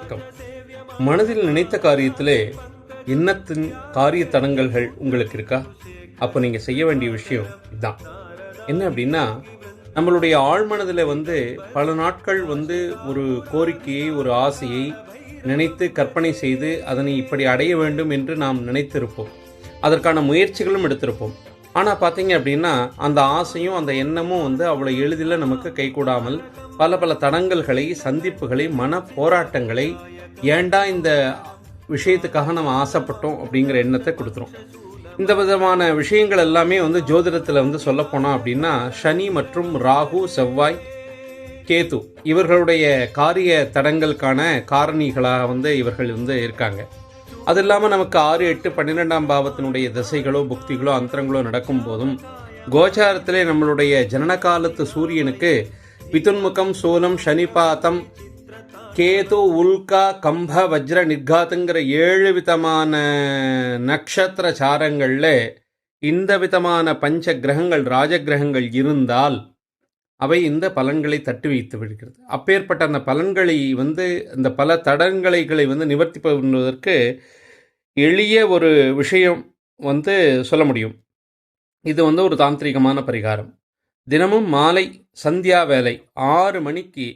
வணக்கம். மனதில் நினைத்த காரியத்திலே எண்ணத்தின் காரிய தடங்கல்கள் உங்களுக்கு இருக்கா? அப்போ நீங்கள் செய்ய வேண்டிய விஷயம் இதுதான். என்ன அப்படின்னா, நம்மளுடைய ஆழ்மனதில் பல நாட்கள் ஒரு கோரிக்கையை, ஒரு ஆசையை நினைத்து கற்பனை செய்து அதனை இப்படி அடைய வேண்டும் என்று நாம் நினைத்திருப்போம். அதற்கான முயற்சிகளும் எடுத்திருப்போம். ஆனால் பார்த்தீங்க அப்படின்னா, அந்த ஆசையும் அந்த எண்ணமும் அவ்வளோ எளிதில் நமக்கு கைகூடாமல் பல பல தடங்கல்களை, சந்திப்புகளை, மன போராட்டங்களை, ஏண்டா இந்த விஷயத்துக்காக நம்ம ஆசைப்பட்டோம் அப்படிங்கிற எண்ணத்தை கொடுத்துரும். இந்த விதமான விஷயங்கள் எல்லாமே ஜோதிடத்தில் சொல்லப்போனோம் அப்படின்னா, சனி மற்றும் ராகு, செவ்வாய், கேது இவர்களுடைய காரிய தடங்களுக்கான காரணிகளாக இவர்கள் இருக்காங்க. அது இல்லாமல் நமக்கு 6, 8, 12ஆம் பாவத்தினுடைய திசைகளோ, புக்திகளோ, அந்தரங்களோ நடக்கும் போதும் கோச்சாரத்திலே நம்மளுடைய ஜனனகாலத்து சூரியனுக்கு பிதுன்முகம், சூலம், சனிபாதம், கேது, உல்கா, கம்ப, வஜ்ர, நிர்காத்துங்கிற 7 விதமான நட்சத்திர சாரங்களில் இந்த விதமான பஞ்ச கிரகங்கள், ராஜகிரகங்கள் இருந்தால் அவை இந்த பலன்களை தட்டி வைத்து விடுகிறது. அப்பேற்பட்ட அந்த பலன்களை இந்த பல தடங்களைகளை நிவர்த்தி பண்ணுவதற்கு எளிய ஒரு விஷயம் சொல்ல முடியும். இது ஒரு தாந்திரிகமான பரிகாரம். தினமும் மாலை சந்தியா வேலை 6 மணிக்கு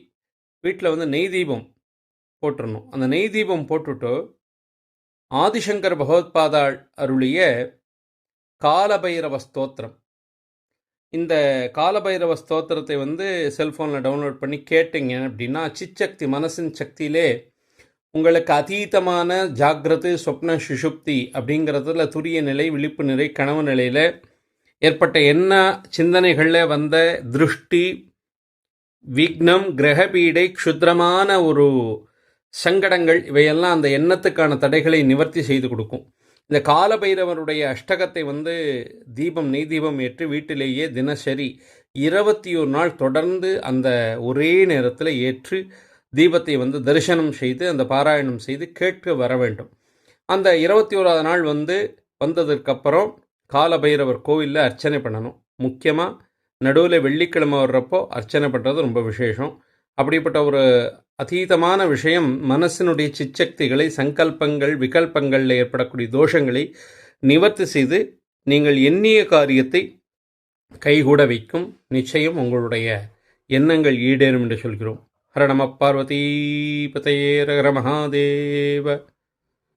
வீட்டில் நெய் தீபம் போட்டுடணும். அந்த நெய் தீபம் போட்டுட்டு ஆதிசங்கர் பகவத்பாதாள் அருளிய காலபைரவ ஸ்தோத்திரம், இந்த காலபைரவ ஸ்தோத்திரத்தை செல்ஃபோனில் டவுன்லோட் பண்ணி கேட்டிங்க அப்படின்னா, சிச்சக்தி, மனசின் சக்தியிலே உங்களுக்கு அதீதமான ஜாகிரது, சொப்ன, சுஷுப்தி அப்படிங்கிறதுல துரிய நிலை, விழிப்பு நிலை, கனவு நிலையில் ஏற்பட்ட என்ன சிந்தனைகளில் வந்த திருஷ்டி, விக்னம், கிரகபீடை, க்ஷுத்ரமான ஒரு சங்கடங்கள், இவையெல்லாம் அந்த எண்ணத்துக்கான தடைகளை நிவர்த்தி செய்து கொடுக்கும். இந்த காலபைரவருடைய அஷ்டகத்தை தீபம், நெய் தீபம் ஏற்றி வீட்டிலேயே தினசரி 21 நாள் தொடர்ந்து அந்த ஒரே நேரத்தில் ஏற்று தீபத்தை தரிசனம் செய்து அந்த பாராயணம் செய்து கேட்க வர வேண்டும். அந்த 21ஆவது நாள் வந்ததற்கப்புறம் காலபைரவர் கோவிலில் அர்ச்சனை பண்ணணும். முக்கியமாக நடுவில் வெள்ளிக்கிழமை வர்றப்போ அர்ச்சனை பண்ணுறது ரொம்ப விசேஷம். அப்படிப்பட்ட ஒரு அதீதமான விஷயம் மனசினுடைய சிச்சக்திகளை, சங்கல்பங்கள், விகல்பங்களில் ஏற்படக்கூடிய தோஷங்களை நிவர்த்தி செய்து நீங்கள் எண்ணிய காரியத்தை கைகூட வைக்கும். நிச்சயம் உங்களுடைய எண்ணங்கள் ஈடேறும் என்று சொல்கிறோம். ஹர நம பார்வதி பதையே, ஹர மகாதேவ.